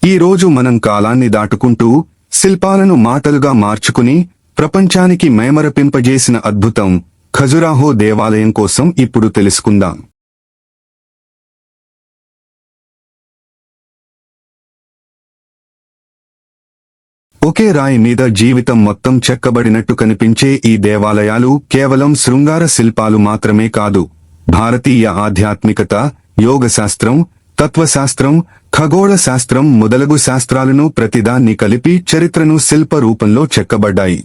ఈ రోజు మనం కాలాన్ని దాటుకుంటూ శిల్పాలను మాటలుగా మార్చుకుని ప్రపంచానికి మైమరపింపజేసిన అద్భుతం ఖజురాహో దేవాలయం కోసం ఇప్పుడు తెలుసుకుందాం. ఒకే రాయి మీద జీవితం మొత్తం చెక్కబడినట్టు కనిపించే ఈ దేవాలయాలు కేవలం శృంగార శిల్పాలు మాత్రమే కాదు, భారతీయ ఆధ్యాత్మికత, యోగశాస్త్రం, తత్వశాస్త్రం, ఖగోళ శాస్త్రం మొదలగు శాస్త్రాలను ప్రతిదాన్ని కలిపి చరిత్రను శిల్ప రూపంలో చెక్కబడ్డాయి.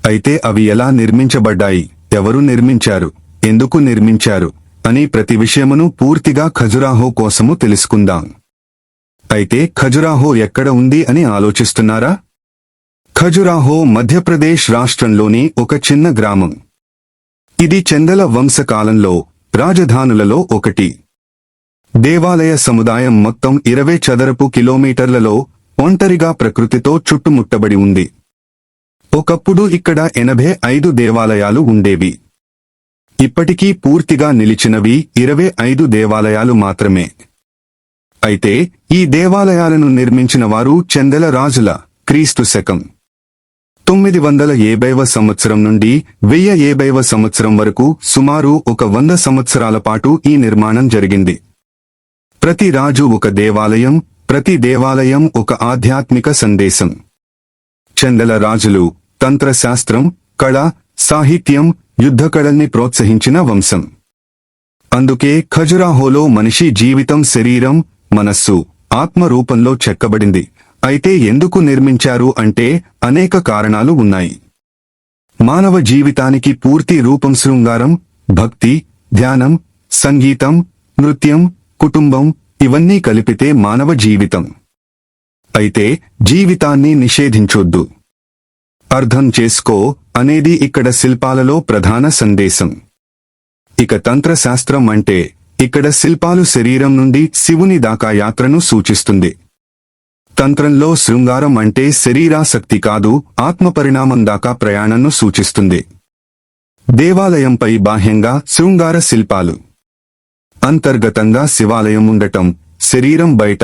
అయితే అవి ఎలా నిర్మించబడ్డాయి, ఎవరు నిర్మించారు, ఎందుకు నిర్మించారు అని ప్రతి విషయమును పూర్తిగా ఖజురాహో కోసము తెలుసుకుందాం. అయితే ఖజురాహో ఎక్కడ ఉంది అని ఆలోచిస్తున్నారా? ఖజురాహో మధ్యప్రదేశ్ రాష్ట్రంలోని ఒక చిన్న గ్రామం. ఇది చందల వంశకాలంలో రాజధానులలో ఒకటి. దేవాలయ సముదాయం మొత్తం 20 చదరపు కిలోమీటర్లలో ఒంటరిగా ప్రకృతితో చుట్టుముట్టబడి ఉంది. ఒకప్పుడు ఇక్కడ 85 దేవాలయాలు ఉండేవి. ఇప్పటికీ పూర్తిగా నిలిచినవి 25 దేవాలయాలు మాత్రమే. అయితే ఈ దేవాలయాలను నిర్మించిన వారు చందెల రాజుల క్రీస్తు శకం 970వ సంవత్సరం నుండి 1070వ సంవత్సరం వరకు సుమారు ఒక 100 సంవత్సరాల పాటు ఈ నిర్మాణం జరిగింది. ప్రతి రాజు ఒక దేవాలయం, ప్రతి దేవాలయం ఒక ఆధ్యాత్మిక సందేశం. చందెల రాజులు తంత్రశాస్త్రం, కళ, సాహిత్యం, యుద్ధకళల్ని ప్రోత్సహించిన వంశం. అందుకే ఖజురాహోలో మనిషి జీవితం శరీరం, మనస్సు, ఆత్మ రూపంలో చెక్కబడింది. అయితే ఎందుకు నిర్మించారు అంటే అనేక కారణాలు ఉన్నాయి. మానవ జీవితానికి పూర్తి రూపం శృంగారం, భక్తి, ధ్యానం, సంగీతం, నృత్యం, కుటుంబం ఇవన్నీ కలిపితే మానవ జీవితం. అయితే జీవితాన్ని నిషేధించొద్దు, అర్థం చేసుకో అనేది ఇక్కడ శిల్పాలలో ప్రధాన సందేశం. ఇక తంత్రశాస్త్రం అంటే ఇక్కడ శిల్పాలు శరీరం నుండి శివుని దాకా యాత్రను సూచిస్తుంది. తంత్రంలో శృంగారం అంటే శరీరాసక్తి కాదు, ఆత్మపరిణామం దాకా ప్రయాణంను సూచిస్తుంది. దేవాలయంపై బాహ్యంగా శృంగార శిల్పాలు, అంతర్గతంగా శివాలయం ఉండటం, శరీరం బయట,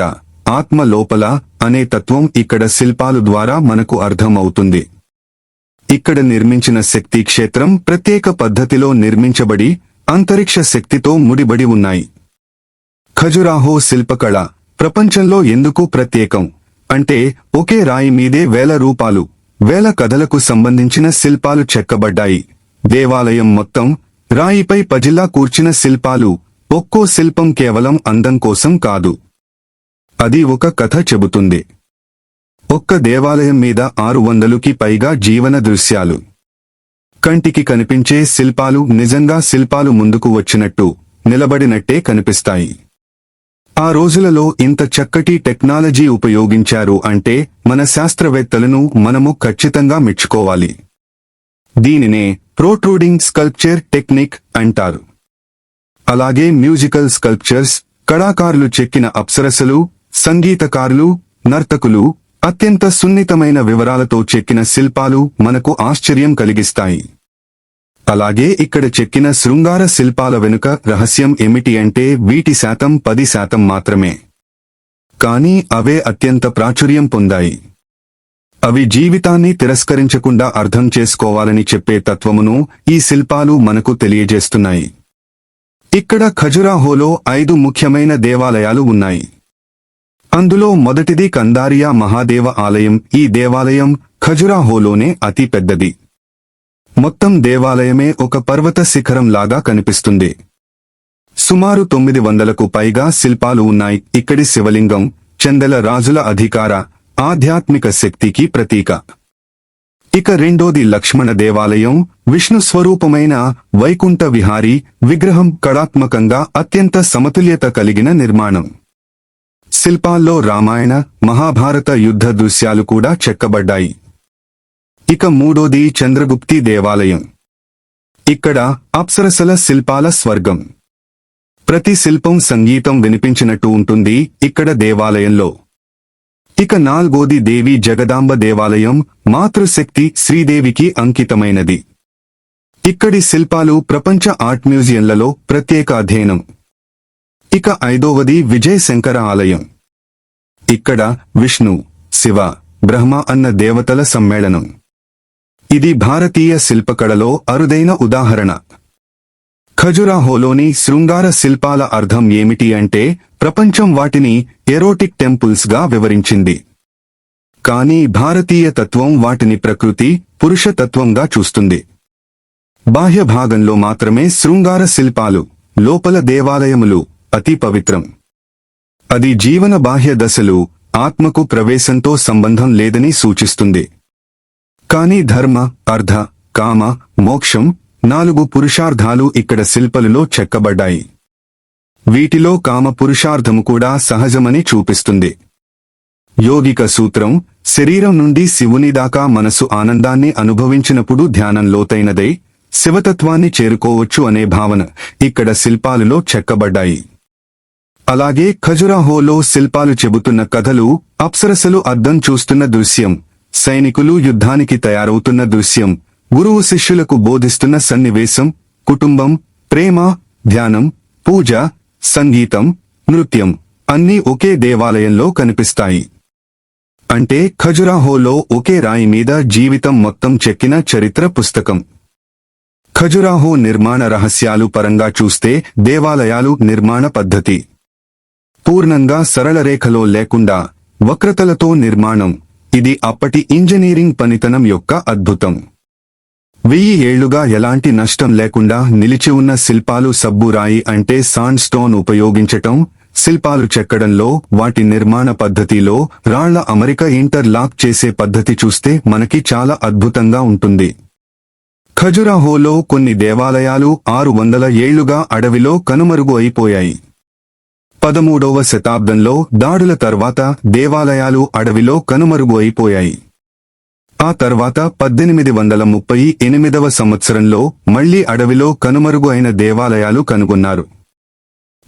ఆత్మ లోపల అనే తత్వం ఇక్కడ శిల్పాలు ద్వారా మనకు అర్థం అవుతుంది. ఇక్కడ నిర్మించిన శక్తి క్షేత్రం ప్రత్యేక పద్ధతిలో నిర్మించబడి అంతరిక్ష శక్తితో ముడిబడి ఉన్నాయి. ఖజురాహో శిల్పకళ ప్రపంచంలో ఎందుకు ప్రత్యేకం అంటే ఒకే రాయి మీదే వేల రూపాలు, వేల కథలకు సంబంధించిన శిల్పాలు చెక్కబడ్డాయి. దేవాలయం మొత్తం రాయిపై పజిల్లా కూర్చిన శిల్పాలు. ఒక్కో శిల్పం కేవలం అందం కోసం కాదు, అది ఒక కథ చెబుతుంది. ఒక్క దేవాలయం మీద 600కి పైగా జీవన దృశ్యాలు. కంటికి కనిపించే శిల్పాలు నిజంగా శిల్పాలు ముందుకు వచ్చినట్టు, నిలబడినట్టే కనిపిస్తాయి. ఆ రోజులలో ఇంత చక్కటి టెక్నాలజీ ఉపయోగించారు అంటే మన శాస్త్రవేత్తలను మనము ఖచ్చితంగా మెచ్చుకోవాలి. దీనినే ప్రోట్రూడింగ్ స్కల్ప్చర్ టెక్నిక్ అంటారు. అలాగే మ్యూజికల్ స్కల్ప్చర్స్, కళాకారులు చెక్కిన అప్సరసలు, సంగీతకారులు, నర్తకులు అత్యంత సున్నితమైన వివరాలతో చెక్కిన శిల్పాలు మనకు ఆశ్చర్యం కలిగిస్తాయి. అలాగే ఇక్కడ చెక్కిన శృంగార శిల్పాల వెనుక రహస్యం ఏమిటి అంటే వీటి శాతం 10% మాత్రమే. కానీ అవే అత్యంత ప్రాచుర్యం పొందాయి. అవి జీవితాన్ని తిరస్కరించకుండా అర్థం చేసుకోవాలని చెప్పే తత్వమును ఈ శిల్పాలు మనకు తెలియజేస్తున్నాయి. ఇక్కడ ఖజురాహోలో 5 ముఖ్యమైన దేవాలయాలు ఉన్నాయి. అందులో మొదటిది కందారియా మహాదేవ ఆలయం. ఈ దేవాలయం ఖజురాహోలోనే అతి పెద్దది. మొత్తం దేవాలయమే ఒక పర్వత శిఖరం లాగా కనిపిస్తుంది. సుమారు 900కు పైగా శిల్పాలు ఉన్నాయి. ఇక్కడి శివలింగం చందెల రాజుల అధికార, ఆధ్యాత్మిక శక్తికి ప్రతీక. ఇక రెండోది లక్ష్మణ దేవాలయం, విష్ణు స్వరూపమైన వైకుంఠ విహారీ విగ్రహం కళాత్మకంగా అత్యంత సమతుల్యత కలిగిన నిర్మాణం. శిల్పాల్లో రామాయణ, మహాభారత యుద్ధ దృశ్యాలు కూడా చెక్కబడ్డాయి. ఇక మూడోది చంద్రగుప్తి దేవాలయం. ఇక్కడ అప్సరసల శిల్పాల స్వర్గం. ప్రతి శిల్పం సంగీతం వినిపించినట్టు ఉంటుంది ఇక్కడ దేవాలయంలో. ఇక నాల్గోది దేవి జగదాంబ దేవాలయం, మాతృశక్తి శ్రీదేవికి అంకితమైనది. ఇక్కడి శిల్పాలు ప్రపంచ ఆర్ట్ మ్యూజియంలలో ప్రత్యేక అధ్యయనం. ఇక ఐదవది విజయ శంకర ఆలయం. ఇక్కడ విష్ణు, శివ, బ్రహ్మ అన్న దేవతల సమ్మేళనం. ఇది భారతీయ శిల్పకళలో అరుదైన ఉదాహరణ. ఖజురాహోలోని శృంగార శిల్పాల అర్థం ఏమిటి అంటే ప్రపంచం వాటిని ఎరోటిక్ టెంపుల్స్ గా వివరించింది. కానీ భారతీయ తత్వం వాటిని ప్రకృతి, పురుష తత్వంగా చూస్తుంది. బాహ్య భాగంలో మాత్రమే శృంగార శిల్పాలు, లోపల దేవాలయములు అతి పవిత్రం. అది జీవన బాహ్య దశలు, ఆత్మకు ప్రవేశంతో సంబంధం లేదని సూచిస్తుంది. కానీ ధర్మ, అర్థ, కామ, మోక్షం 4 పురుషార్థాలు ఇక్కడ శిల్పలులో చెక్కబడ్డాయి. వీటిలో కామ పురుషార్థము కూడా సహజమని చూపిస్తుంది. యోగిక సూత్రం, శరీరం నుండి శివుని దాకా మనసు ఆనందాన్ని అనుభవించినప్పుడు ధ్యానం లోతైనదై శివతత్వాన్ని చేరుకోవచ్చు అనే భావన ఇక్కడ శిల్పాలులో చెక్కబడ్డాయి. అలాగే ఖజురాహోలో శిల్పాలు చెబుతున్న కథలు, అప్సరసలు అద్దం చూస్తున్న దృశ్యం, సైనికులు యుద్ధానికి తయారవుతున్న దృశ్యం, గురువు శిష్యులకు బోధిస్తున్న సన్నివేశం, కుటుంబం, ప్రేమ, ధ్యానం, పూజ, సంగీతం, నృత్యం అన్నీ ఒకే దేవాలయంలో కనిపిస్తాయి. అంటే ఖజురాహోలో ఒకే రాయి మీద జీవితం మొత్తం చెక్కిన చరిత్ర పుస్తకం. ఖజురాహో నిర్మాణ రహస్యాలు పరంగా చూస్తే దేవాలయాలు నిర్మాణ పద్ధతి పూర్ణంగా సరళ రేఖలో లేకుండా వక్రతలతో నిర్మాణం, ఇది అప్పటి ఇంజనీరింగ్ పనితనం యొక్క అద్భుతం. 1000 ఏళ్లుగా ఎలాంటి నష్టం లేకుండా నిలిచి ఉన్న శిల్పాలు. సబ్బురాయి అంటే సాండ్ స్టోన్ ఉపయోగించటం, శిల్పాలు చెక్కడంలో వాటి నిర్మాణ పద్ధతిలో రాళ్ల అమరిక, ఇంటర్ లాక్ చేసే పద్ధతి చూస్తే మనకి చాలా అద్భుతంగా ఉంటుంది. ఖజురాహోలో కొన్ని దేవాలయాలు 600 ఏళ్లుగా అడవిలో కనుమరుగు అయిపోయాయి. 13వ శతాబ్దంలో దాడుల తర్వాత దేవాలయాలు అడవిలో కనుమరుగు అయిపోయాయి. ఆ తర్వాత 1838వ సంవత్సరంలో మళ్లీ అడవిలో కనుమరుగు అయిన దేవాలయాలు కనుగొన్నారు.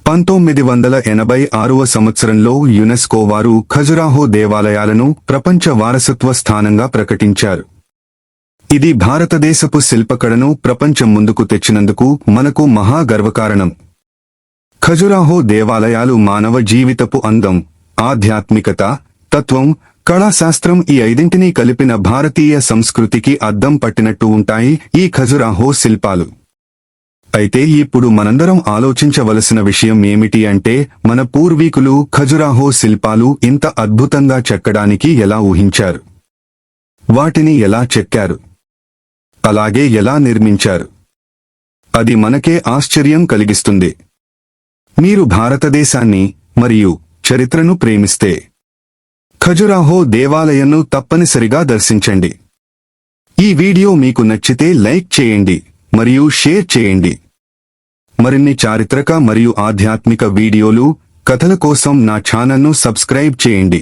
1986వ సంవత్సరంలో యునెస్కో వారు ఖజురాహో దేవాలయాలను ప్రపంచ వారసత్వ స్థానంగా ప్రకటించారు. ఇది భారతదేశపు శిల్పకళను ప్రపంచం ముందుకు తెచ్చినందుకు మనకు మహా గర్వకారణం. ఖజురాహో దేవాలయాలు మానవ జీవితపు అందం, ఆధ్యాత్మికత, తత్వం, కళాశాస్త్రం ఈ 5ంటినీ కలిపిన భారతీయ సంస్కృతికి అద్దం పట్టినట్టు ఉంటాయి ఈ ఖజురాహో శిల్పాలు. అయితే ఇప్పుడు మనందరం ఆలోచించవలసిన విషయం ఏమిటి అంటే మన పూర్వీకులు ఖజురాహో శిల్పాలు ఇంత అద్భుతంగా చెక్కడానికి ఎలా ఊహించారు? వాటిని ఎలా చెక్కారు? అలాగే ఎలా నిర్మించారు? అది మనకే ఆశ్చర్యం కలిగిస్తుంది. మీరు భారతదేశాన్ని మరియు చరిత్రను ప్రేమిస్తే ఖజురాహో దేవాలయంను తప్పనిసరిగా దర్శించండి. ఈ వీడియో మీకు నచ్చితే లైక్ చేయండి మరియు షేర్ చేయండి. మరిన్ని చారిత్రక మరియు ఆధ్యాత్మిక వీడియోలు, కథల కోసం నా ఛానల్ను సబ్స్క్రైబ్ చేయండి.